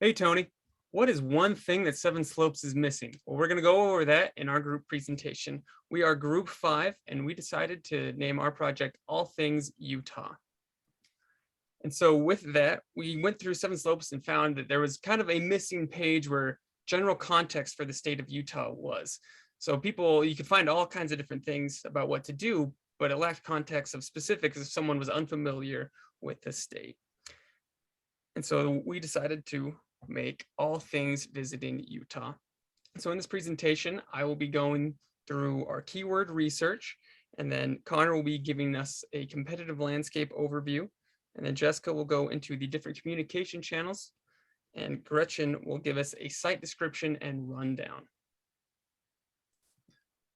Hey, Tony, what is one thing that Seven Slopes is missing? Well, we're going to go over that in our group presentation. We are group 5, and we decided to name our project All Things Utah. And so with that, we went through Seven Slopes and found that there was kind of a missing page where general context for the state of Utah was. So you could find all kinds of different things about what to do, but it lacked context of specifics if someone was unfamiliar with the state. And so we decided to make All Things Visiting Utah. So in this presentation, I will be going through our keyword research, and then Connor will be giving us a competitive landscape overview, and then Jessica will go into the different communication channels, and Gretchen will give us a site description and rundown.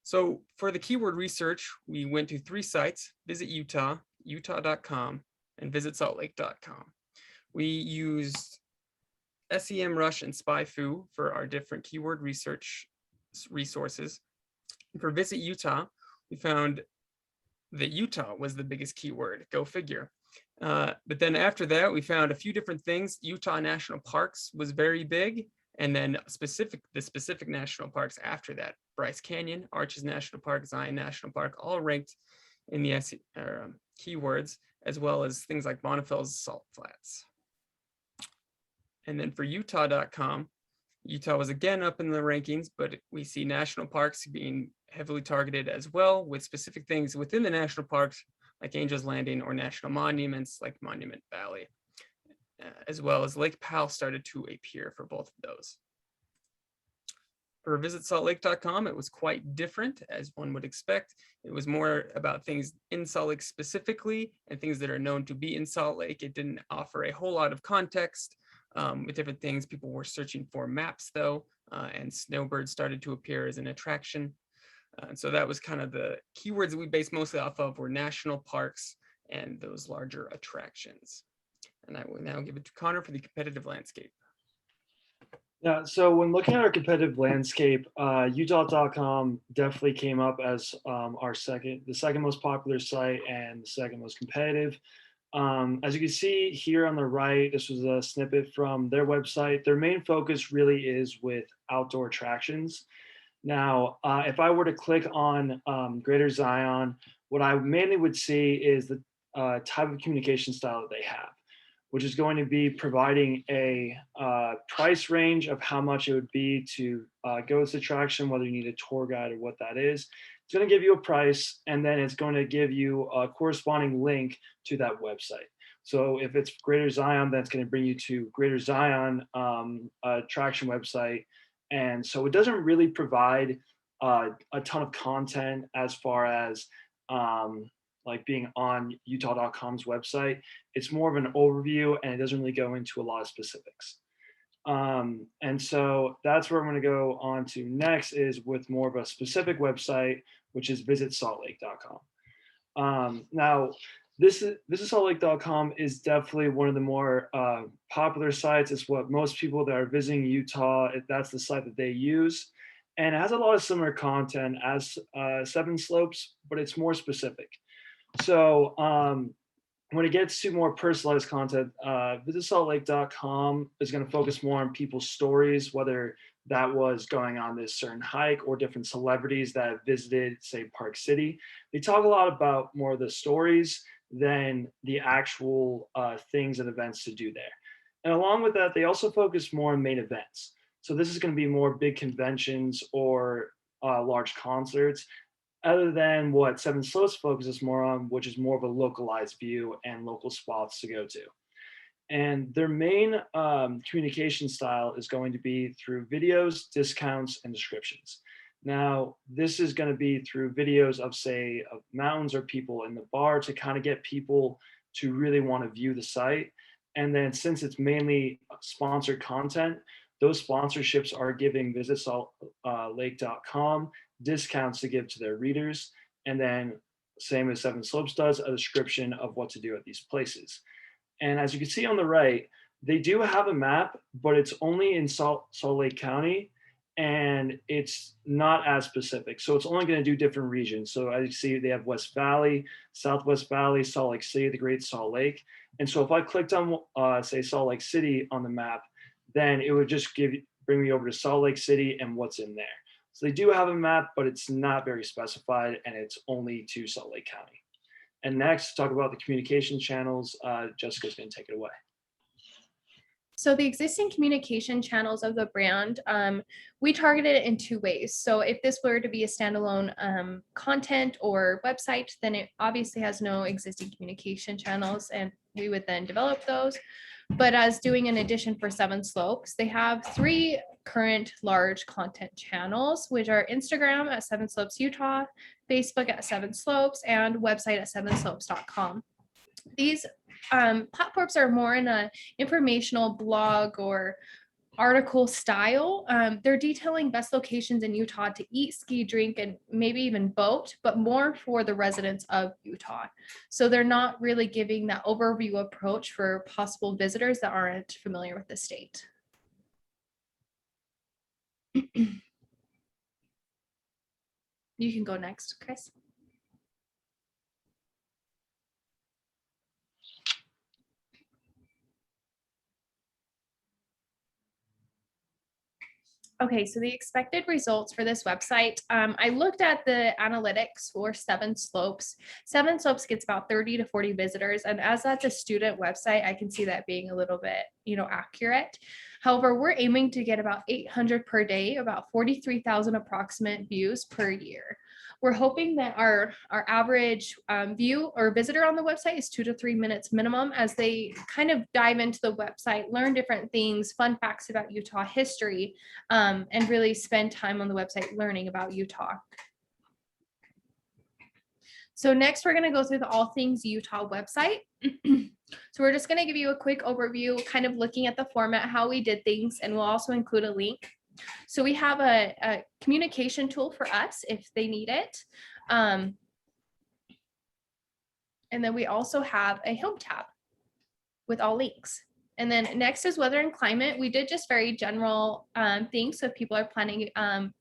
So for the keyword research, we went to 3 sites: Visit Utah, utah.com, and visitsaltlake.com. We used SEMrush and SpyFu for our different keyword research resources. For Visit Utah, we found that Utah was the biggest keyword, go figure. But then after that, we found a few different things. Utah National Parks was very big, and then the specific national parks after that: Bryce Canyon, Arches National Park, Zion National Park, all ranked in the keywords, as well as things like Bonnefels Salt Flats. And then for utah.com, Utah was again up in the rankings, but we see national parks being heavily targeted as well, with specific things within the national parks like Angel's Landing, or national monuments like Monument Valley, as well as Lake Powell started to appear for both of those. For visitsaltlake.com, it was quite different, as one would expect. It was more about things in Salt Lake specifically and things that are known to be in Salt Lake. It didn't offer a whole lot of context with different things. People were searching for maps though, and snowbirds started to appear as an attraction. And so that was kind of the keywords that we based mostly off of, were national parks and those larger attractions. And I will now give it to Connor for the competitive landscape. Yeah, so when looking at our competitive landscape, Utah.com definitely came up as the second most popular site and the second most competitive. As you can see here on the right, this was a snippet from their website. Their main focus really is with outdoor attractions. Now, if I were to click on Greater Zion, what I mainly would see is the type of communication style that they have, which is going to be providing a price range of how much it would be to go to this attraction, whether you need a tour guide or what that is. It's going to give you a price, and then it's going to give you a corresponding link to that website. So if it's Greater Zion, then it's going to bring you to Greater Zion attraction website. And so it doesn't really provide a ton of content as far as like being on utah.com's website. It's more of an overview, and it doesn't really go into a lot of specifics. And so that's where I'm going to go on to next, is with more of a specific website, which is visitsaltlake.com. Now, visitsaltlake.com is definitely one of the more popular sites. It's what most people that are visiting Utah, that's the site that they use. And it has a lot of similar content as Seven Slopes, but it's more specific. So when it gets to more personalized content, visitsaltlake.com is going to focus more on people's stories, whether that was going on this certain hike or different celebrities that have visited, say, Park City. They talk a lot about more of the stories than the actual things and events to do there. And along with that, they also focus more on main events. So this is going to be more big conventions or large concerts, other than what Seven Slopes focuses more on, which is more of a localized view and local spots to go to. And their main communication style is going to be through videos, discounts, and descriptions. Now, this is going to be through videos of, say, of mountains or people in the bar to kind of get people to really want to view the site. And then since it's mainly sponsored content, those sponsorships are giving visitsaltlake.com discounts to give to their readers. And then same as Seven Slopes does, a description of what to do at these places. And as you can see on the right, they do have a map, but it's only in Salt Lake County, and it's not as specific. So it's only going to do different regions. So as you see, they have West Valley, Southwest Valley, Salt Lake City, the Great Salt Lake. And so if I clicked on, say, Salt Lake City on the map, then it would just bring me over to Salt Lake City and what's in there. So they do have a map, but it's not very specified, and it's only to Salt Lake County. And next, talk about the communication channels. Jessica's going to take it away. So the existing communication channels of the brand, we targeted it in two ways. So if this were to be a standalone content or website, then it obviously has no existing communication channels, and we would then develop those. But as doing an addition for Seven Slopes, they have 3 current large content channels, which are Instagram at Seven Slopes Utah, Facebook at Seven Slopes, and website at sevenslopes.com. These platforms are more in a informational blog or article style. They're detailing best locations in Utah to eat, ski, drink, and maybe even boat, but more for the residents of Utah. So they're not really giving that overview approach for possible visitors that aren't familiar with the state. You can go next, Chris. Okay, so the expected results for this website, I looked at the analytics for Seven Slopes. Seven Slopes gets about 30 to 40 visitors, and as that's a student website, I can see that being a little bit, accurate. However, we're aiming to get about 800 per day, about 43,000 approximate views per year. We're hoping that our average view or visitor on the website is 2 to 3 minutes minimum, as they kind of dive into the website, learn different things, fun facts about Utah history, and really spend time on the website learning about Utah. So next, we're going to go through the All Things Utah website. So we're just going to give you a quick overview, kind of looking at the format, how we did things, and we'll also include a link. So we have a communication tool for us if they need it. And then we also have a home tab with all links. And then next is weather and climate. We did just very general things. So if people are planning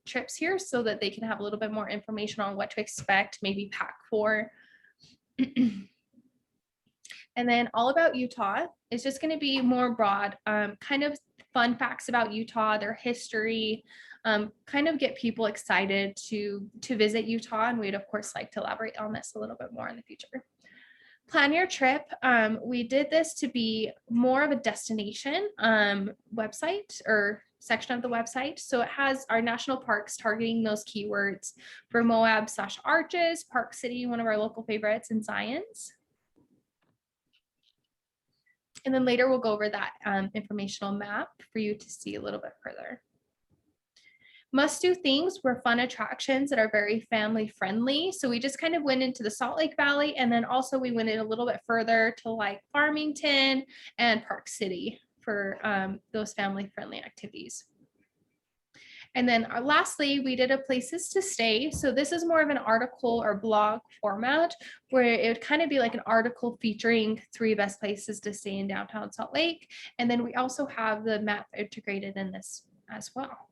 trips here, so that they can have a little bit more information on what to expect, maybe pack for. And then all about Utah is just going to be more broad, kind of fun facts about Utah, their history, kind of get people excited to visit Utah. And we'd of course like to elaborate on this a little bit more in the future. Plan your trip. We did this to be more of a destination website or section of the website. So it has our national parks targeting those keywords for Moab/Arches, Park City, one of our local favorites, and Zion's. And then later we'll go over that informational map for you to see a little bit further. Must do things were fun attractions that are very family friendly. So we just kind of went into the Salt Lake Valley, and then also we went in a little bit further to like Farmington and Park City for those family friendly activities. And then lastly, we did a places to stay. So this is more of an article or blog format where it would kind of be like an article featuring 3 best places to stay in downtown Salt Lake. And then we also have the map integrated in this as well.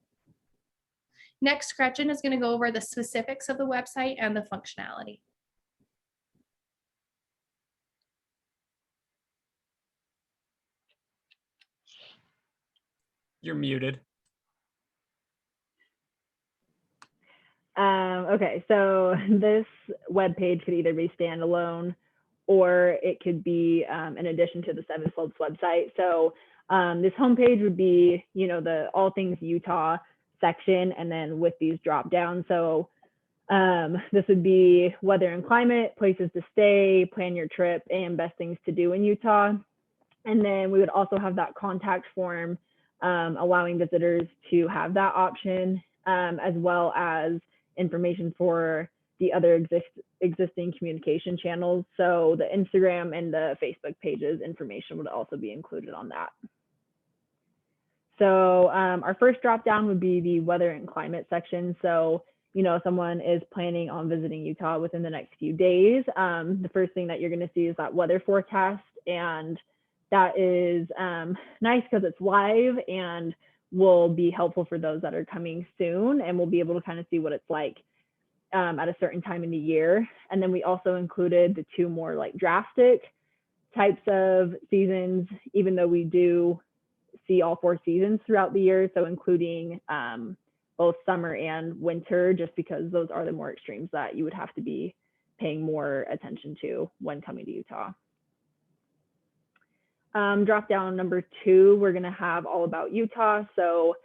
Next, Gretchen is going to go over the specifics of the website and the functionality. You're muted. Okay, so this web page could either be standalone or it could be in addition to the Seven Slopes website. So this homepage would be, the All Things Utah section, and then with these drop downs. So this would be weather and climate, places to stay, plan your trip, and best things to do in Utah. And then we would also have that contact form allowing visitors to have that option, as well as information for the other existing communication channels. So the Instagram and the Facebook pages information would also be included on that. So our first drop down would be the weather and climate section. So, if someone is planning on visiting Utah within the next few days, the first thing that you're going to see is that weather forecast. And that is nice because it's live and will be helpful for those that are coming soon, and we'll be able to kind of see what it's like at a certain time in the year. And then we also included the 2 more like drastic types of seasons, even though we do see all 4 seasons throughout the year, so including both summer and winter, just because those are the more extremes that you would have to be paying more attention to when coming to Utah. Drop down number 2, we're going to have all about Utah. So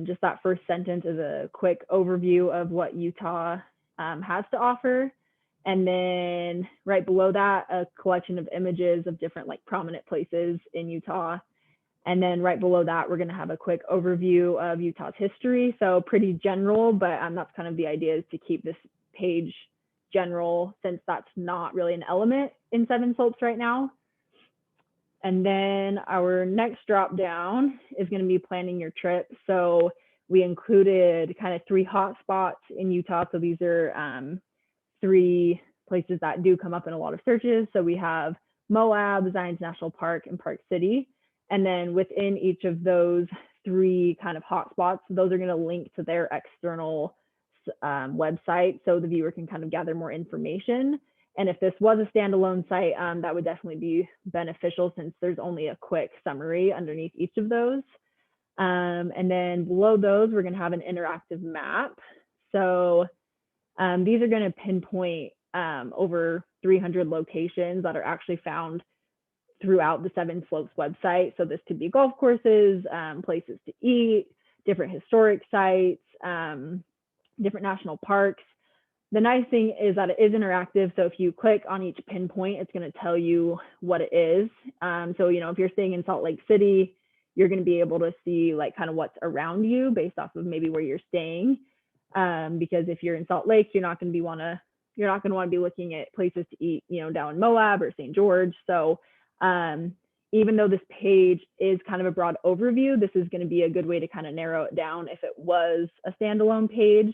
just that first sentence is a quick overview of what Utah has to offer. And then right below that, a collection of images of different like prominent places in Utah. And then right below that, we're going to have a quick overview of Utah's history. So pretty general, but that's kind of the idea, is to keep this page general, since that's not really an element in Seven Slopes right now. And then our next drop down is going to be planning your trip. So we included kind of 3 hotspots in Utah. So these are 3 places that do come up in a lot of searches. So we have Moab, Zions National Park, and Park City. And then within each of those 3 kind of hotspots, those are going to link to their external website, so the viewer can kind of gather more information. And if this was a standalone site, that would definitely be beneficial, since there's only a quick summary underneath each of those. And then below those, we're going to have an interactive map. So these are going to pinpoint over 300 locations that are actually found throughout the Seven Slopes website. So this could be golf courses, places to eat, different historic sites, different national parks. The nice thing is that it is interactive. So if you click on each pinpoint, it's going to tell you what it is. So, you know, if you're staying in Salt Lake City, you're going to be able to see like kind of what's around you based off of maybe where you're staying. Because if you're in Salt Lake, you're not going to want to be looking at places to eat, you know, down in Moab or St. George. So even though this page is kind of a broad overview, this is going to be a good way to kind of narrow it down if it was a standalone page.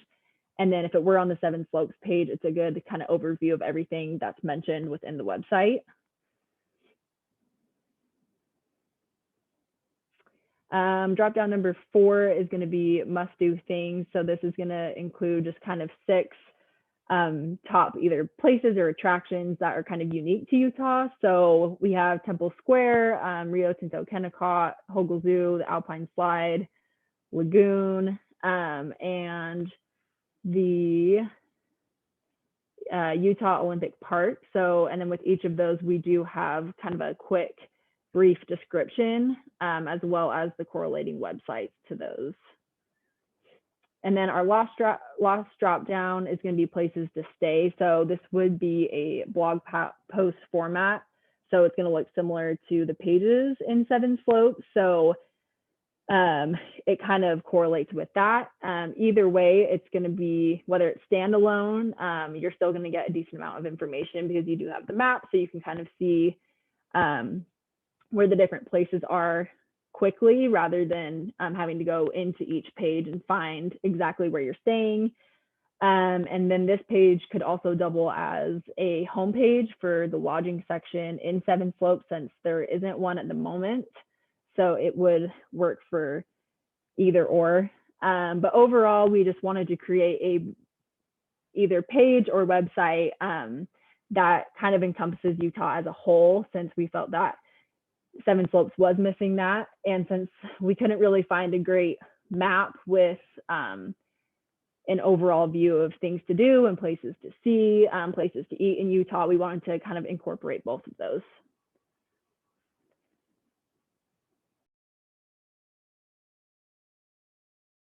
And then if it were on the Seven Slopes page, it's a good kind of overview of everything that's mentioned within the website. Drop down number 4 is going to be must do things. So this is going to include just kind of 6 top either places or attractions that are kind of unique to Utah. So we have Temple Square, Rio Tinto Kennecott, Hogle Zoo, the Alpine Slide, Lagoon, and the Utah Olympic Park. So, and then with each of those, we do have kind of a quick, brief description, as well as the correlating websites to those. And then our last drop down is going to be places to stay. So this would be a blog post format. So it's going to look similar to the pages in Seven Slopes. So it kind of correlates with that. Either way, it's going to be, whether it's standalone, you're still going to get a decent amount of information, because you do have the map, so you can kind of see where the different places are quickly, rather than having to go into each page and find exactly where you're staying. And then this page could also double as a homepage for the lodging section in Seven Slopes, since there isn't one at the moment. So it would work for either or. But overall, we just wanted to create a either page or website that kind of encompasses Utah as a whole, since we felt that Seven Slopes was missing that. And since we couldn't really find a great map with an overall view of things to do and places to see, places to eat in Utah, we wanted to kind of incorporate both of those.